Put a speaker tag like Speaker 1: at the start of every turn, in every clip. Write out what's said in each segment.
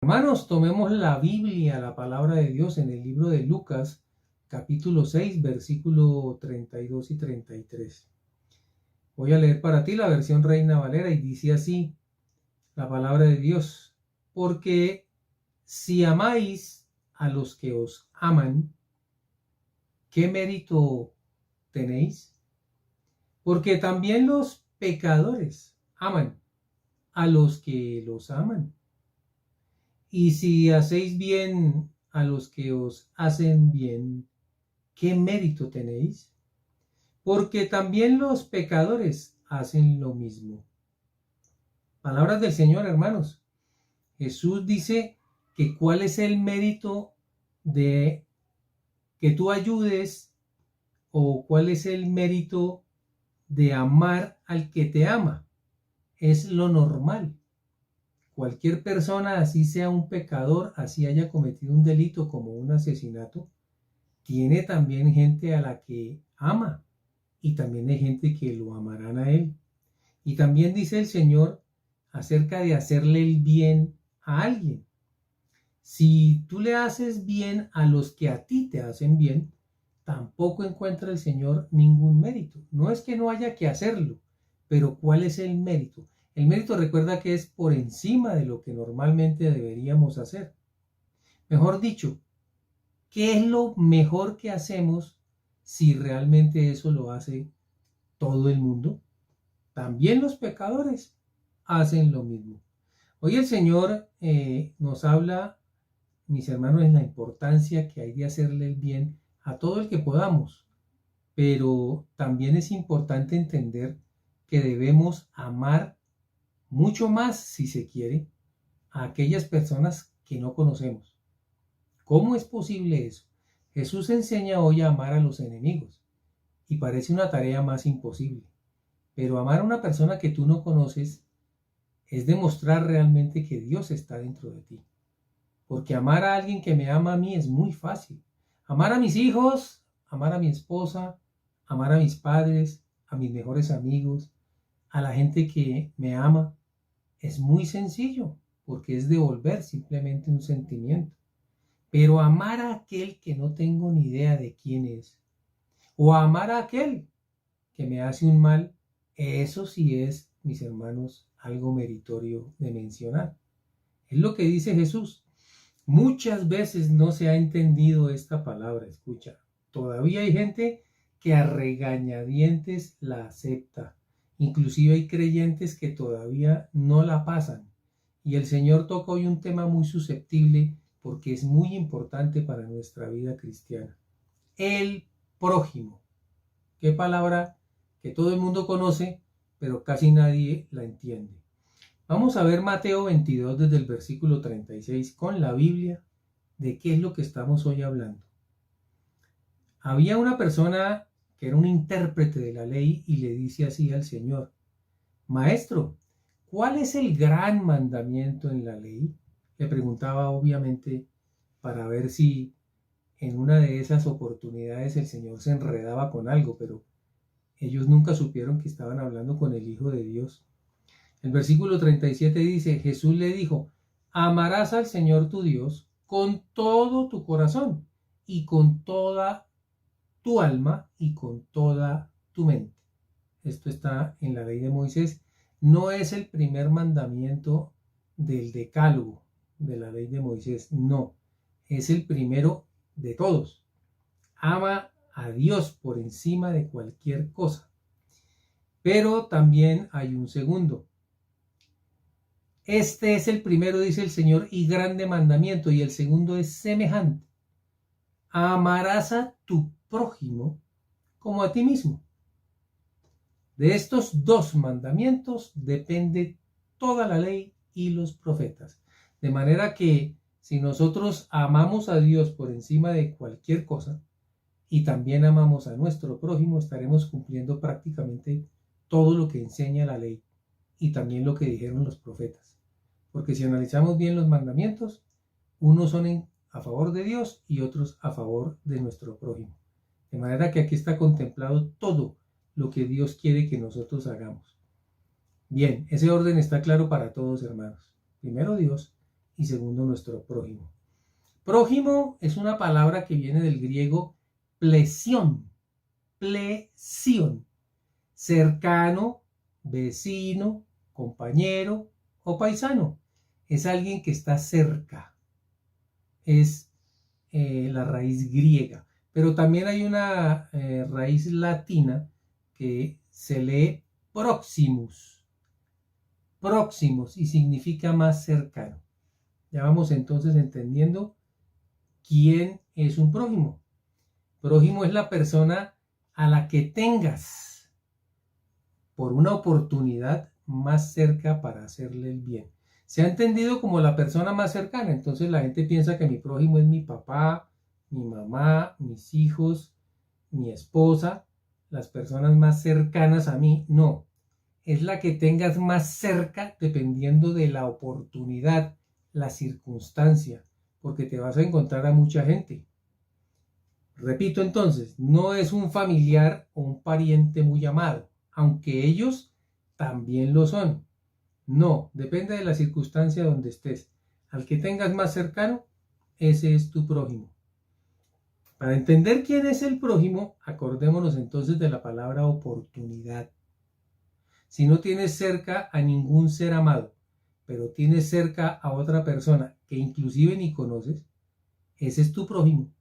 Speaker 1: Hermanos, tomemos la Biblia, la palabra de Dios, en el libro de Lucas, capítulo 6, versículo 32 y 33. Voy a leer para ti la versión Reina Valera y dice así la palabra de Dios: porque si amáis a los que os aman, ¿qué mérito tenéis? Porque también los pecadores aman a los que los aman. Y si hacéis bien a los que os hacen bien, ¿qué mérito tenéis? Porque también los pecadores hacen lo mismo. Palabras del Señor, hermanos. Jesús dice que cuál es el mérito de que tú ayudes, o cuál es el mérito de amar al que te ama. Es lo normal. Cualquier persona, así sea un pecador, así haya cometido un delito como un asesinato, tiene también gente a la que ama, y también hay gente que lo amarán a él. Y también dice el Señor acerca de hacerle el bien a alguien. Si tú le haces bien a los que a ti te hacen bien, tampoco encuentra el Señor ningún mérito. No es que no haya que hacerlo, pero ¿cuál es el mérito? El mérito, recuerda, que es por encima de lo que normalmente deberíamos hacer. Mejor dicho, ¿qué es lo mejor que hacemos si realmente eso lo hace todo el mundo? También los pecadores hacen lo mismo. Hoy el Señor nos habla, mis hermanos, en la importancia que hay de hacerle el bien a todo el que podamos, pero también es importante entender que debemos amar mucho más, si se quiere, a aquellas personas que no conocemos. ¿Cómo es posible eso? Jesús enseña hoy a amar a los enemigos, y parece una tarea más imposible, pero amar a una persona que tú no conoces es demostrar realmente que Dios está dentro de ti. Porque amar a alguien que me ama a mí es muy fácil. Amar a mis hijos, amar a mi esposa, amar a mis padres, a mis mejores amigos, a la gente que me ama, es muy sencillo, porque es devolver simplemente un sentimiento. Pero amar a aquel que no tengo ni idea de quién es, o amar a aquel que me hace un mal, eso sí es, mis hermanos, algo meritorio de mencionar. Es lo que dice Jesús. Muchas veces no se ha entendido esta palabra, escucha. Todavía hay gente que a regañadientes la acepta. Inclusive hay creyentes que todavía no la pasan. Y el Señor toca hoy un tema muy susceptible, porque es muy importante para nuestra vida cristiana. El prójimo. Qué palabra que todo el mundo conoce, pero casi nadie la entiende. Vamos a ver Mateo 22 desde el versículo 36 con la Biblia. ¿De qué es lo que estamos hoy hablando? Había una persona que era un intérprete de la ley y le dice así al Señor: Maestro, ¿cuál es el gran mandamiento en la ley? Le preguntaba, obviamente, para ver si en una de esas oportunidades el Señor se enredaba con algo, pero ellos nunca supieron que estaban hablando con el Hijo de Dios. El versículo 37 dice: Jesús le dijo: amarás al Señor tu Dios con todo tu corazón, y con toda tu alma, y con toda tu mente. Esto está en la ley de Moisés. No es el primer mandamiento del decálogo de la ley de Moisés, no. Es el primero de todos. Ama a Dios por encima de cualquier cosa. Pero también hay un segundo. Este es el primero, dice el Señor, y grande mandamiento, y el segundo es semejante: amarás a tu prójimo como a ti mismo. De estos dos mandamientos depende toda la ley y los profetas. De manera que si nosotros amamos a Dios por encima de cualquier cosa, y también amamos a nuestro prójimo, estaremos cumpliendo prácticamente todo lo que enseña la ley y también lo que dijeron los profetas. Porque si analizamos bien los mandamientos, unos son a favor de Dios y otros a favor de nuestro prójimo. De manera que aquí está contemplado todo lo que Dios quiere que nosotros hagamos. Bien, ese orden está claro para todos, hermanos. Primero Dios y segundo nuestro prójimo. Prójimo es una palabra que viene del griego plesión, cercano, vecino, compañero o paisano. Es alguien que está cerca, es la raíz griega, pero también hay una raíz latina que se lee próximos y significa más cercano. Ya vamos entonces entendiendo quién es un prójimo. Prójimo es la persona a la que tengas por una oportunidad más cerca para hacerle el bien. Se ha entendido como la persona más cercana, entonces la gente piensa que mi prójimo es mi papá, mi mamá, mis hijos, mi esposa, las personas más cercanas a mí. No, es la que tengas más cerca dependiendo de la oportunidad, la circunstancia, porque te vas a encontrar a mucha gente. Repito entonces, no es un familiar o un pariente muy amado, aunque ellos también lo son. No, depende de la circunstancia donde estés. Al que tengas más cercano, ese es tu prójimo. Para entender quién es el prójimo, acordémonos entonces de la palabra oportunidad. Si no tienes cerca a ningún ser amado, pero tienes cerca a otra persona que inclusive ni conoces, ese es tu prójimo.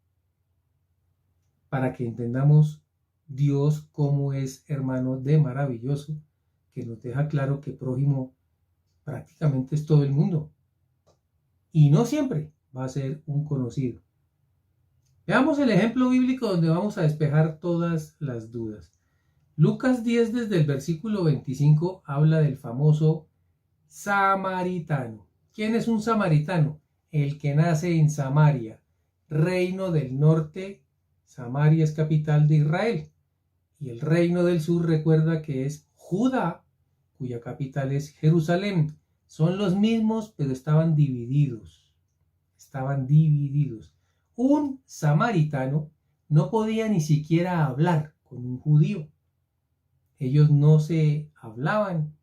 Speaker 1: Para que entendamos Dios cómo es hermano de maravilloso, que nos deja claro que prójimo prácticamente es todo el mundo. Y no siempre va a ser un conocido. Veamos el ejemplo bíblico donde vamos a despejar todas las dudas. Lucas 10 desde el versículo 25 habla del famoso samaritano. ¿Quién es un samaritano? El que nace en Samaria, reino del norte. Samaria es capital de Israel. Y el reino del sur recuerda que es Judá, cuya capital es Jerusalén. Son los mismos, pero estaban divididos. Un samaritano no podía ni siquiera hablar con un judío. Ellos no se hablaban.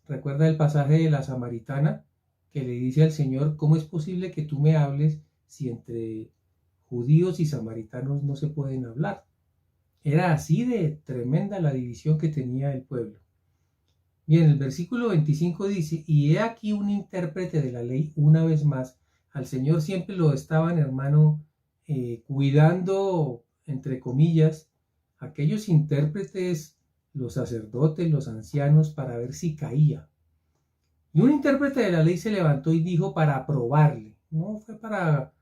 Speaker 1: Recuerda el pasaje de la samaritana que le dice al Señor: ¿cómo es posible que tú me hables si entre judíos y samaritanos no se pueden hablar? Era así de tremenda la división que tenía el pueblo. Bien, el versículo 25 dice: y he aquí un intérprete de la ley. Una vez más, al Señor siempre lo estaban, hermano, cuidando, entre comillas, aquellos intérpretes, los sacerdotes, los ancianos, para ver si caía. Y un intérprete de la ley se levantó y dijo para probarle. No fue para,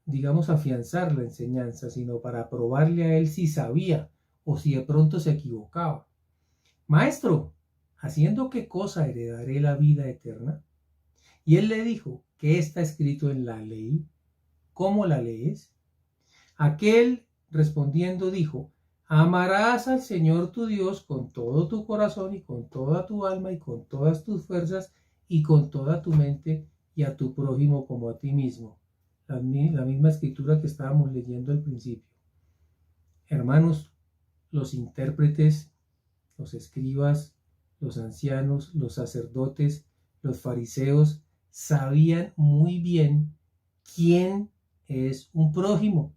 Speaker 1: digamos, afianzar la enseñanza, sino para probarle a él si sabía o si de pronto se equivocaba. Maestro, ¿haciendo qué cosa heredaré la vida eterna? Y él le dijo: ¿qué está escrito en la ley? ¿Cómo la lees? Aquel respondiendo dijo: amarás al Señor tu Dios con todo tu corazón y con toda tu alma y con todas tus fuerzas y con toda tu mente, y a tu prójimo como a ti mismo. La misma escritura que estábamos leyendo al principio. Hermanos, los intérpretes, los escribas, los ancianos, los sacerdotes, los fariseos sabían muy bien quién es un prójimo.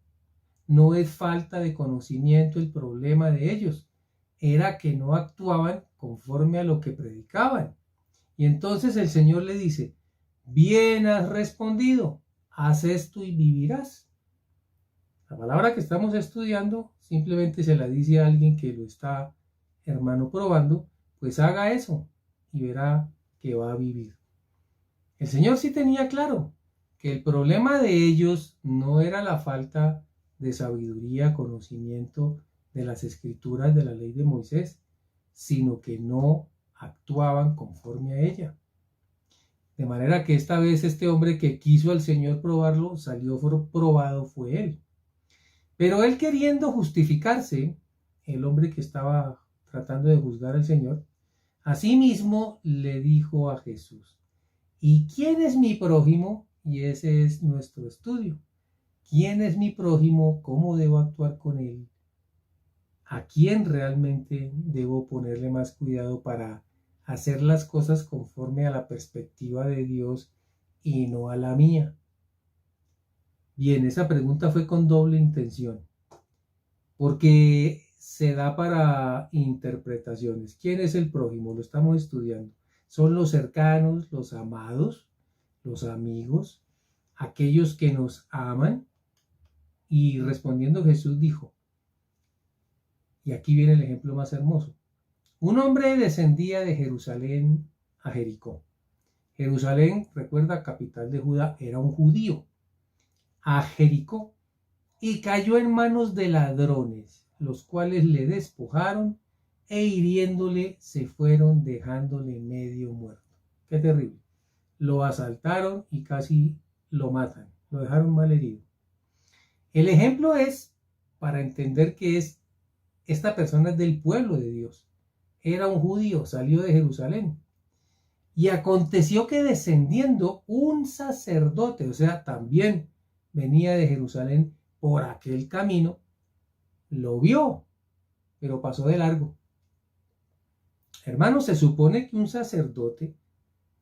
Speaker 1: No es falta de conocimiento el problema de ellos, era que no actuaban conforme a lo que predicaban. Y entonces el Señor le dice: bien has respondido, haz esto y vivirás. La palabra que estamos estudiando simplemente se la dice a alguien que lo está, hermano, probando. Pues haga eso y verá que va a vivir. El Señor sí tenía claro que el problema de ellos no era la falta de sabiduría, conocimiento de las escrituras de la ley de Moisés, sino que no actuaban conforme a ella. De manera que esta vez este hombre que quiso al Señor probarlo, salió probado fue él. Pero él, queriendo justificarse, el hombre que estaba tratando de juzgar al Señor, asimismo le dijo a Jesús: ¿y quién es mi prójimo? Y ese es nuestro estudio. ¿Quién es mi prójimo? ¿Cómo debo actuar con él? ¿A quién realmente debo ponerle más cuidado para hacer las cosas conforme a la perspectiva de Dios y no a la mía? Bien, esa pregunta fue con doble intención, porque se da para interpretaciones. ¿Quién es el prójimo? Lo estamos estudiando. Son los cercanos, los amados, los amigos, aquellos que nos aman. Y respondiendo Jesús dijo, y aquí viene el ejemplo más hermoso: un hombre descendía de Jerusalén a Jericó. Jerusalén, recuerda, capital de Judá, era un judío. A Jericó, y cayó en manos de ladrones, los cuales le despojaron e hiriéndole se fueron dejándole medio muerto. Qué terrible. Lo asaltaron y casi lo matan. Lo dejaron mal herido. El ejemplo es para entender que esta persona es del pueblo de Dios. Era un judío, salió de Jerusalén. Y aconteció que descendiendo un sacerdote, o sea, también venía de Jerusalén por aquel camino, lo vio, pero pasó de largo. Hermanos, se supone que un sacerdote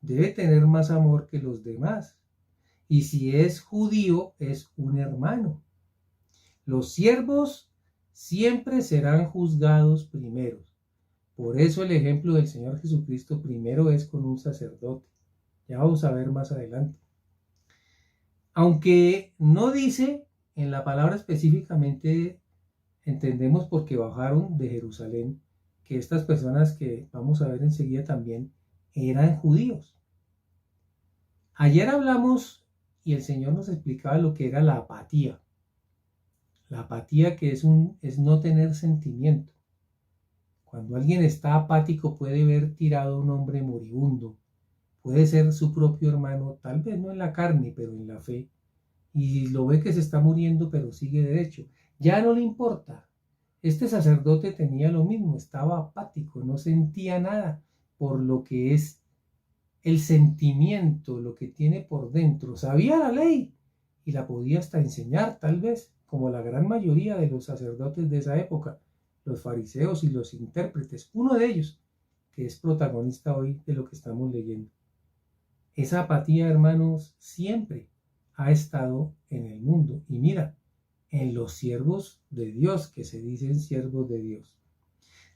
Speaker 1: debe tener más amor que los demás. Y si es judío, es un hermano. Los siervos siempre serán juzgados primeros. Por eso el ejemplo del Señor Jesucristo primero es con un sacerdote. Ya vamos a ver más adelante. Aunque no dice en la palabra específicamente, entendemos porque bajaron de Jerusalén, que estas personas que vamos a ver enseguida también eran judíos. Ayer hablamos y el Señor nos explicaba lo que era la apatía. La apatía, que es no tener sentimiento. Cuando alguien está apático puede ver tirado a un hombre moribundo. Puede ser su propio hermano, tal vez no en la carne, pero en la fe. Y lo ve que se está muriendo, pero sigue derecho. Ya no le importa. Este sacerdote tenía lo mismo, estaba apático, no sentía nada por lo que es el sentimiento, lo que tiene por dentro. Sabía la ley y la podía hasta enseñar, tal vez, como la gran mayoría de los sacerdotes de esa época, los fariseos y los intérpretes, uno de ellos, que es protagonista hoy de lo que estamos leyendo. Esa apatía, hermanos, siempre ha estado en el mundo. Y mira, en los siervos de Dios, que se dicen siervos de Dios.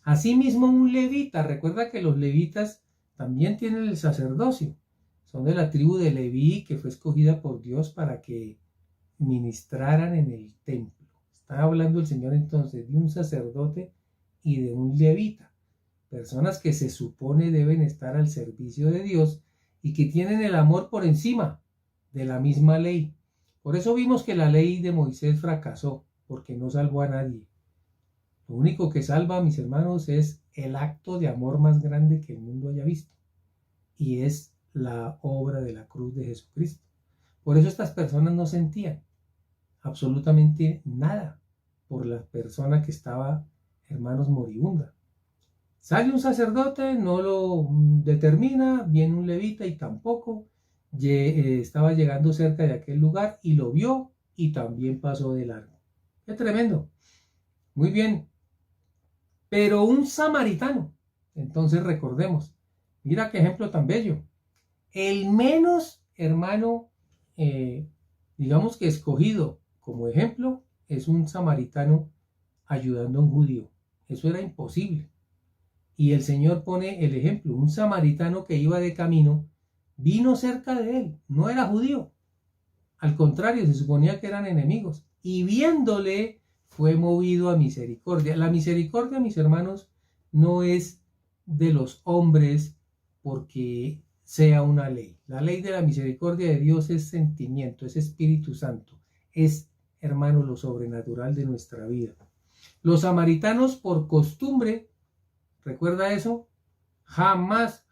Speaker 1: Asimismo, un levita, recuerda que los levitas también tienen el sacerdocio. Son de la tribu de Leví, que fue escogida por Dios para que ministraran en el templo. Está hablando el Señor entonces de un sacerdote y de un levita, personas que se supone deben estar al servicio de Dios y que tienen el amor por encima de la misma ley. Por eso vimos que la ley de Moisés fracasó, porque no salvó a nadie. Lo único que salva, mis hermanos, es el acto de amor más grande que el mundo haya visto, y es la obra de la cruz de Jesucristo. Por eso estas personas no sentían absolutamente nada por la persona que estaba, hermanos, moribunda. Sale un sacerdote, no lo determina, viene un levita y tampoco. Estaba llegando cerca de aquel lugar y lo vio y también pasó de largo. ¡Qué tremendo! Muy bien. Pero un samaritano, entonces recordemos, mira qué ejemplo tan bello. El menos, hermano, digamos que escogido como ejemplo, es un samaritano ayudando a un judío. Eso era imposible. Y el Señor pone el ejemplo, un samaritano que iba de camino, vino cerca de él, no era judío. Al contrario, se suponía que eran enemigos. Y viéndole, fue movido a misericordia. La misericordia, mis hermanos, no es de los hombres porque sea una ley. La ley de la misericordia de Dios es sentimiento, es Espíritu Santo, es, hermanos, lo sobrenatural de nuestra vida. Los samaritanos, por costumbre, ¿recuerda eso? Jamás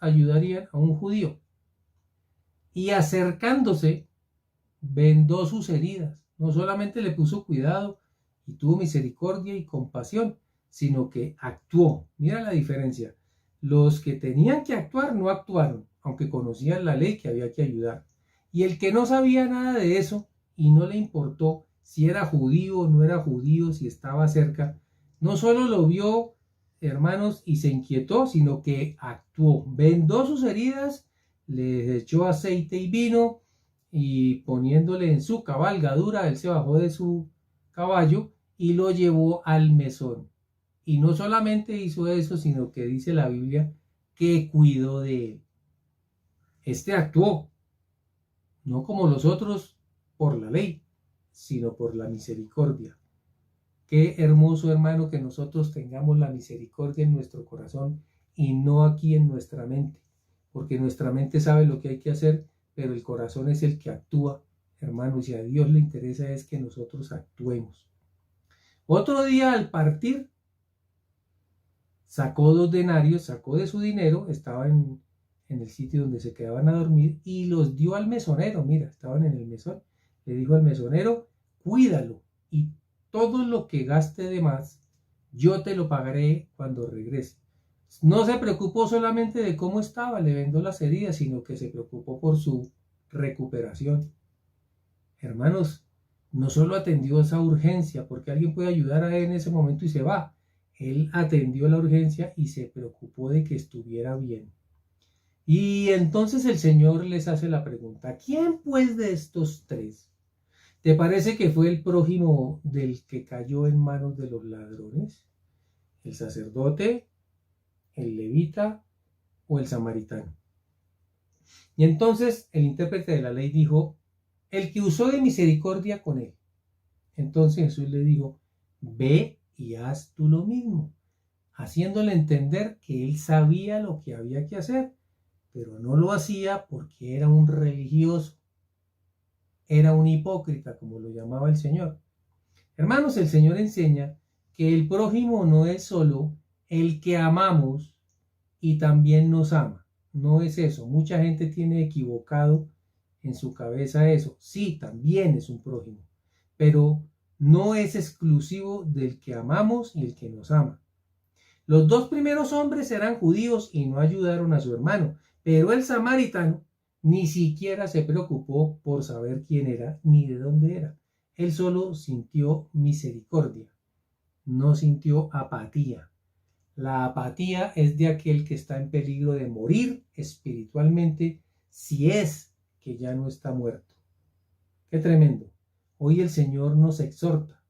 Speaker 1: ayudarían a un judío. Y acercándose, vendó sus heridas. No solamente le puso cuidado y tuvo misericordia y compasión, sino que actuó. Mira la diferencia. Los que tenían que actuar no actuaron, aunque conocían la ley que había que ayudar. Y el que no sabía nada de eso y no le importó si era judío o no era judío, si estaba cerca, no solo lo vio, hermanos, y se inquietó, sino que actuó. Vendó sus heridas le echó aceite y vino y poniéndole en su cabalgadura, él se bajó de su caballo y lo llevó al mesón. Y no solamente hizo eso, sino que dice la Biblia que cuidó de él. Este actuó, no como los otros por la ley, sino por la misericordia. Qué hermoso, hermano, que nosotros tengamos la misericordia en nuestro corazón y no aquí en nuestra mente, porque nuestra mente sabe lo que hay que hacer, pero el corazón es el que actúa, hermano, y si a Dios le interesa es que nosotros actuemos. Otro día al partir, sacó 2 denarios, sacó de su dinero, estaba en el sitio donde se quedaban a dormir y los dio al mesonero. Mira, estaban en el mesón. Le dijo al mesonero, cuídalo y todo lo que gaste de más, yo te lo pagaré cuando regrese. No se preocupó solamente de cómo estaba, le vendó las heridas, sino que se preocupó por su recuperación. Hermanos, no solo atendió esa urgencia, porque alguien puede ayudar a él en ese momento y se va. Él atendió la urgencia y se preocupó de que estuviera bien. Y entonces el Señor les hace la pregunta, ¿quién pues de estos 3 te parece que fue el prójimo del que cayó en manos de los ladrones? ¿El sacerdote, el levita o el samaritano? Y entonces el intérprete de la ley dijo, el que usó de misericordia con él. Entonces Jesús le dijo, ve y haz tú lo mismo, haciéndole entender que él sabía lo que había que hacer, pero no lo hacía porque era un religioso, era un hipócrita, como lo llamaba el Señor. Hermanos, el Señor enseña que el prójimo no es solo el que amamos y también nos ama. No es eso. Mucha gente tiene equivocado en su cabeza eso. Sí, también es un prójimo, pero no es exclusivo del que amamos y el que nos ama. Los 2 primeros hombres eran judíos y no ayudaron a su hermano, pero el samaritano ni siquiera se preocupó por saber quién era ni de dónde era. Él solo sintió misericordia, no sintió apatía. La apatía es de aquel que está en peligro de morir espiritualmente si es que ya no está muerto. Qué tremendo. Hoy el Señor nos exhorta.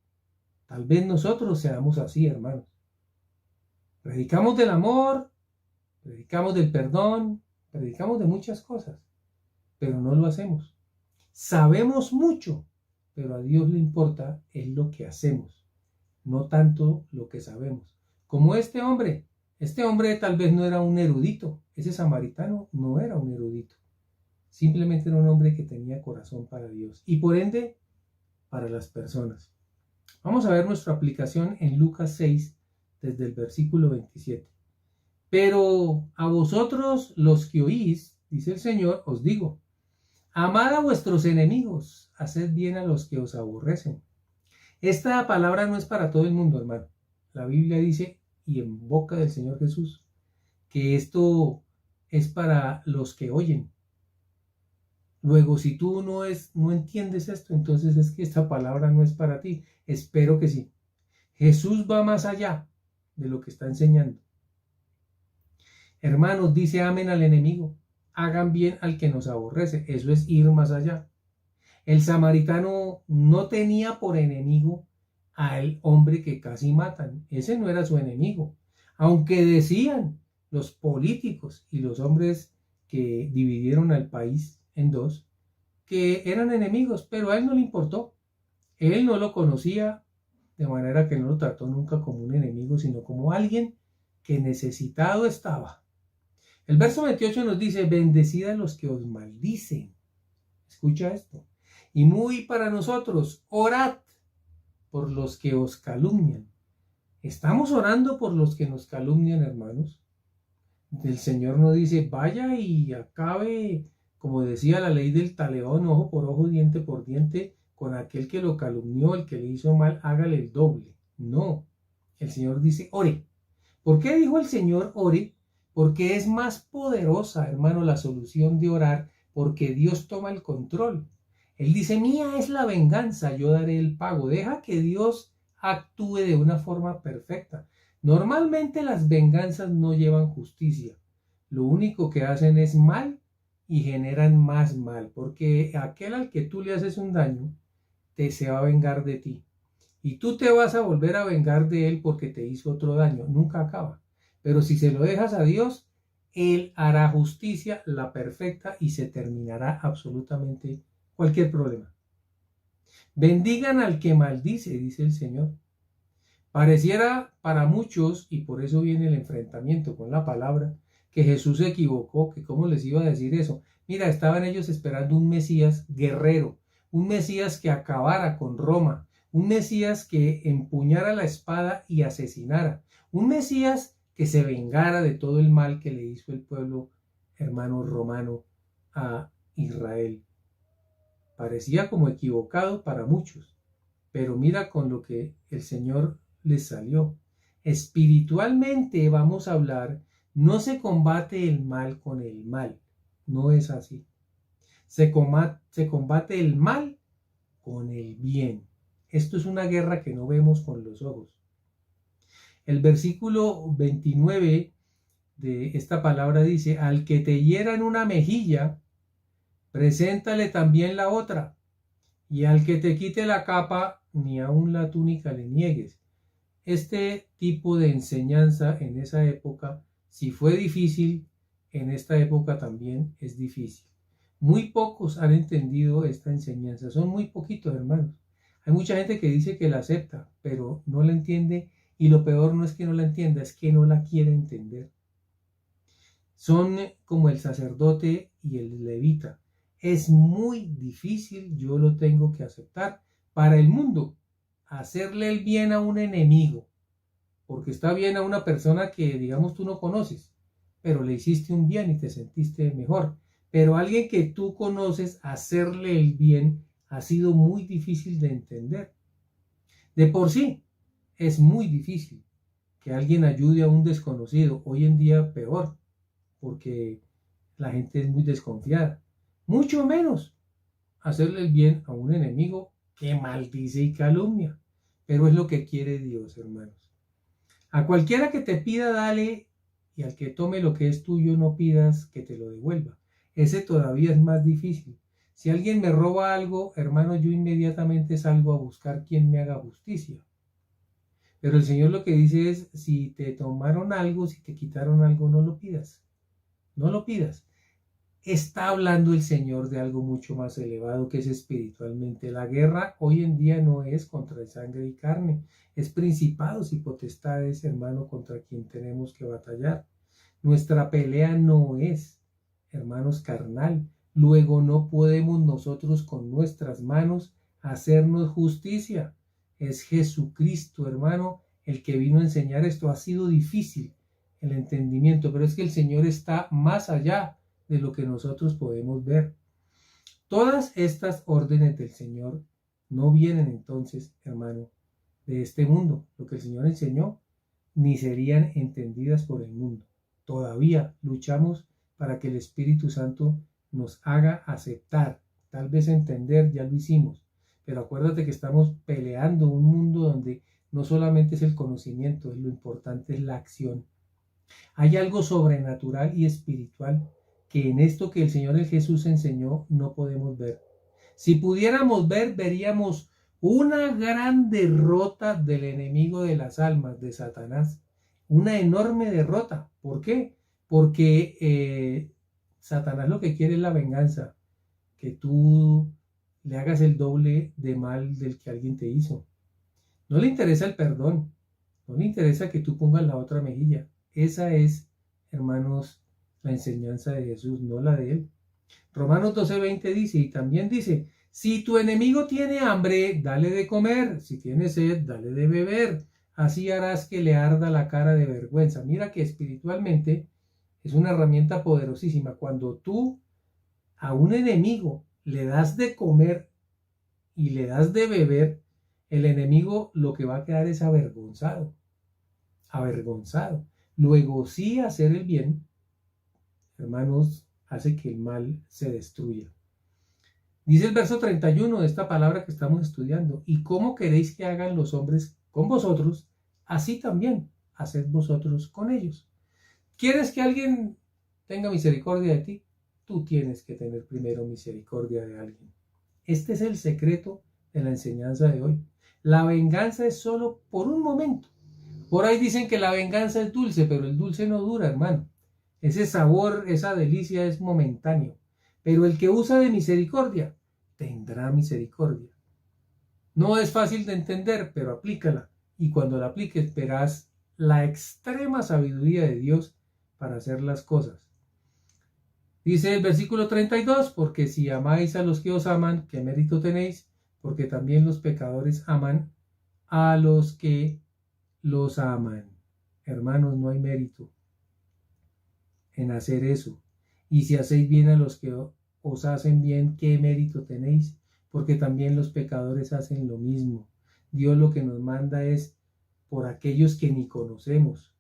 Speaker 1: Tal vez nosotros seamos así, hermanos. Predicamos del amor, predicamos del perdón, predicamos de muchas cosas, pero no lo hacemos. Sabemos mucho, pero a Dios le importa es lo que hacemos, no tanto lo que sabemos. Como este hombre tal vez no era un erudito, ese samaritano no era un erudito, simplemente era un hombre que tenía corazón para Dios y por ende para las personas. Vamos a ver nuestra aplicación en Lucas 6, desde el versículo 27. Pero a vosotros los que oís, dice el Señor, os digo, amad a vuestros enemigos, haced bien a los que os aborrecen. Esta palabra no es para todo el mundo, hermano. La Biblia dice, y en boca del Señor Jesús, que esto es para los que oyen. Luego, si tú no entiendes esto, entonces es que esta palabra no es para ti. Espero que sí. Jesús va más allá de lo que está enseñando. Hermanos, dice amen al enemigo, hagan bien al que nos aborrece. Eso es ir más allá. El samaritano no tenía por enemigo al hombre que casi matan. Ese no era su enemigo. Aunque decían los políticos y los hombres que dividieron al país en 2, que eran enemigos, pero a él no le importó. Él no lo conocía, de manera que no lo trató nunca como un enemigo, sino como alguien que necesitado estaba. El verso 28 nos dice, bendecid a los que os maldicen. Escucha esto. Y muy para nosotros, orad por los que os calumnian. ¿Estamos orando por los que nos calumnian, hermanos? El Señor nos dice, vaya y acabe, como decía la ley del talión, ojo por ojo, diente por diente, con aquel que lo calumnió, el que le hizo mal, hágale el doble. No, el Señor dice, ore. ¿Por qué dijo el Señor ore? Porque es más poderosa, hermano, la solución de orar, porque Dios toma el control. Él dice, mía es la venganza, yo daré el pago. Deja que Dios actúe de una forma perfecta. Normalmente las venganzas no llevan justicia. Lo único que hacen es mal y generan más mal, porque aquel al que tú le haces un daño, se va a vengar de ti. Y tú te vas a volver a vengar de él porque te hizo otro daño. Nunca acaba. Pero si se lo dejas a Dios, Él hará justicia, la perfecta, y se terminará absolutamente cualquier problema. Bendigan al que maldice, dice el Señor. Pareciera para muchos, y por eso viene el enfrentamiento con la palabra, que Jesús se equivocó, que cómo les iba a decir eso. Mira, estaban ellos esperando un Mesías guerrero, un Mesías que acabara con Roma, un Mesías que empuñara la espada y asesinara, un Mesías que se vengara de todo el mal que le hizo el pueblo hermano romano a Israel. Parecía como equivocado para muchos, pero mira con lo que el Señor les salió. Espiritualmente vamos a hablar, no se combate el mal con el mal, no es así. Se combate el mal con el bien. Esto es una guerra que no vemos con los ojos. El versículo 29 de esta palabra dice: al que te hiera en una mejilla, preséntale también la otra, y al que te quite la capa, ni aun la túnica le niegues. Este tipo de enseñanza en esa época, si fue difícil, en esta época también es difícil. Muy pocos han entendido esta enseñanza, son muy poquitos, hermanos. Hay mucha gente que dice que la acepta, pero no la entiende, y lo peor no es que no la entienda, es que no la quiere entender. Son como el sacerdote y el levita. Es muy difícil, yo lo tengo que aceptar, para el mundo, hacerle el bien a un enemigo, porque está bien a una persona que, digamos, tú no conoces, pero le hiciste un bien y te sentiste mejor. Pero a alguien que tú conoces, hacerle el bien ha sido muy difícil de entender. De por sí, es muy difícil que alguien ayude a un desconocido. Hoy en día peor, porque la gente es muy desconfiada. Mucho menos hacerle el bien a un enemigo que maldice y calumnia. Pero es lo que quiere Dios, hermanos. A cualquiera que te pida, dale, y al que tome lo que es tuyo, no pidas que te lo devuelva. Ese todavía es más difícil. Si alguien me roba algo, hermano, yo inmediatamente salgo a buscar quien me haga justicia. Pero el Señor lo que dice es: si te tomaron algo, si te quitaron algo, no lo pidas. No lo pidas. Está hablando el Señor de algo mucho más elevado, que es espiritualmente. La guerra hoy en día no es contra sangre y carne, es principados y potestades, hermano, contra quien tenemos que batallar. Nuestra pelea no es, hermanos, carnal. Luego no podemos nosotros con nuestras manos hacernos justicia. Es Jesucristo, hermano, el que vino a enseñar esto. Ha sido difícil el entendimiento, pero es que el Señor está más allá de lo que nosotros podemos ver. Todas estas órdenes del Señor no vienen entonces, hermano, de este mundo. Lo que el Señor enseñó ni serían entendidas por el mundo. Todavía luchamos para que el Espíritu Santo nos haga aceptar, tal vez entender, ya lo hicimos, pero acuérdate que estamos peleando un mundo donde no solamente es el conocimiento, lo importante es la acción. Hay algo sobrenatural y espiritual que en esto que el Señor Jesús enseñó no podemos ver. Si pudiéramos ver, veríamos una gran derrota del enemigo de las almas, de Satanás. Una enorme derrota. ¿Por qué? Porque Satanás lo que quiere es la venganza. Que tú le hagas el doble de mal del que alguien te hizo. No le interesa el perdón. No le interesa que tú pongas la otra mejilla. Esa es, hermanos, la enseñanza de Jesús, no la de él. Romanos 12:20 dice, y también dice: si tu enemigo tiene hambre, dale de comer; si tiene sed, dale de beber. Así harás que le arda la cara de vergüenza. Mira que espiritualmente es una herramienta poderosísima. Cuando tú a un enemigo le das de comer y le das de beber, el enemigo lo que va a quedar es avergonzado. Avergonzado. Luego, sí, hacer el bien, hermanos, hace que el mal se destruya. Dice el verso 31 de esta palabra que estamos estudiando: y cómo queréis que hagan los hombres con vosotros, así también haced vosotros con ellos. ¿Quieres que alguien tenga misericordia de ti? tú tienes que tener primero misericordia de alguien. Este es el secreto de la enseñanza de hoy. La venganza es solo por un momento. Por ahí dicen que la venganza es dulce, pero el dulce no dura, hermano. Ese sabor, esa delicia es momentáneo. Pero el que usa de misericordia, tendrá misericordia. No es fácil de entender, pero aplícala. Y cuando la apliques, verás la extrema sabiduría de Dios para hacer las cosas. Dice el versículo 32, porque si amáis a los que os aman, ¿qué mérito tenéis? Porque también los pecadores aman a los que los aman. Hermanos, no hay mérito en hacer eso. Y si hacéis bien a los que os hacen bien, ¿qué mérito tenéis? Porque también los pecadores hacen lo mismo. Dios lo que nos manda es por aquellos que ni conocemos.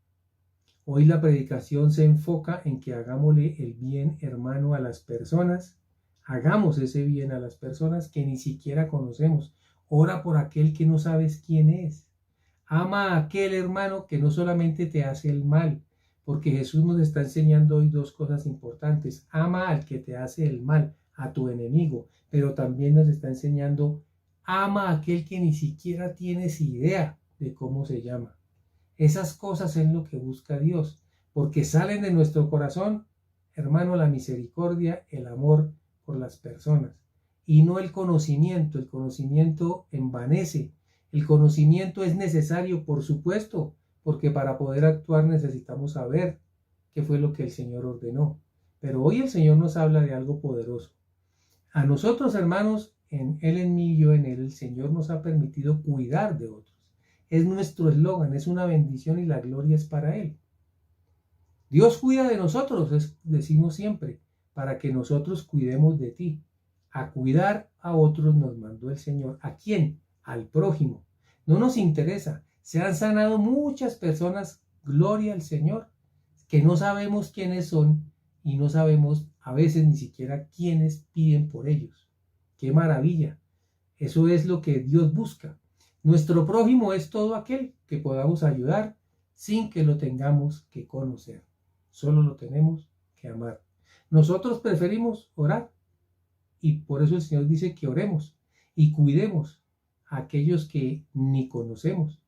Speaker 1: Hoy la predicación se enfoca en que hagámosle el bien, hermano, a las personas. Hagamos ese bien a las personas que ni siquiera conocemos. Ora por aquel que no sabes quién es. Ama a aquel hermano que no solamente te hace el mal, porque Jesús nos está enseñando hoy dos cosas importantes. Ama al que te hace el mal, a tu enemigo, pero también nos está enseñando, ama a aquel que ni siquiera tienes idea de cómo se llama. Esas cosas es lo que busca Dios, porque salen de nuestro corazón, hermano, la misericordia, el amor por las personas, y no el conocimiento. El conocimiento envanece. El conocimiento es necesario, por supuesto, porque para poder actuar necesitamos saber qué fue lo que el Señor ordenó. Pero hoy el Señor nos habla de algo poderoso. A nosotros, hermanos, en Él, en mí, yo en Él, el Señor nos ha permitido cuidar de otros. Es nuestro eslogan, es una bendición y la gloria es para Él. Dios cuida de nosotros, decimos siempre, para que nosotros cuidemos de ti. A cuidar a otros nos mandó el Señor. ¿A quién? Al prójimo. No nos interesa. Se han sanado muchas personas, gloria al Señor, que no sabemos quiénes son y no sabemos a veces ni siquiera quiénes piden por ellos. ¡Qué maravilla! Eso es lo que Dios busca. Nuestro prójimo es todo aquel que podamos ayudar sin que lo tengamos que conocer. Solo lo tenemos que amar. Nosotros preferimos orar y por eso el Señor dice que oremos y cuidemos a aquellos que ni conocemos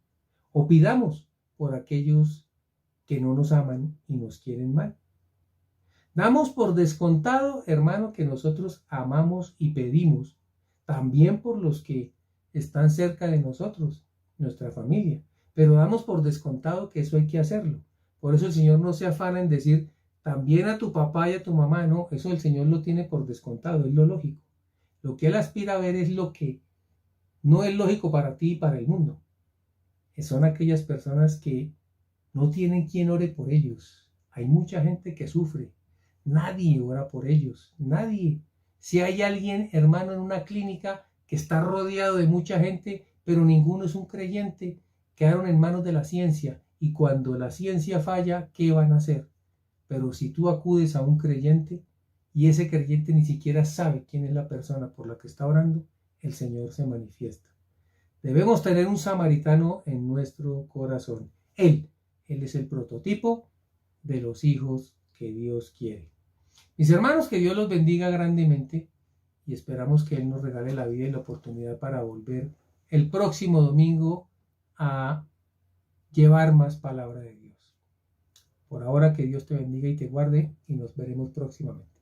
Speaker 1: o pidamos por aquellos que no nos aman y nos quieren mal. Damos por descontado, hermano, que nosotros amamos y pedimos también por los que están cerca de nosotros, nuestra familia, pero damos por descontado que eso hay que hacerlo. Por eso el Señor no se afana en decir también a tu papá y a tu mamá, no, eso el Señor lo tiene por descontado, es lo lógico. Lo que Él aspira a ver es lo que no es lógico para ti y para el mundo. Son aquellas personas que no tienen quien ore por ellos. Hay mucha gente que sufre, nadie ora por ellos, nadie. Si hay alguien, hermano, en una clínica que está rodeado de mucha gente, pero ninguno es un creyente, quedaron en manos de la ciencia, y cuando la ciencia falla, ¿qué van a hacer? Pero si tú acudes a un creyente, y ese creyente ni siquiera sabe quién es la persona por la que está orando, el Señor se manifiesta. Debemos tener un samaritano en nuestro corazón. Él es el prototipo de los hijos que Dios quiere. Mis hermanos, que Dios los bendiga grandemente y esperamos que Él nos regale la vida y la oportunidad para volver el próximo domingo a llevar más palabra de Dios. Por ahora, que Dios te bendiga y te guarde y nos veremos próximamente.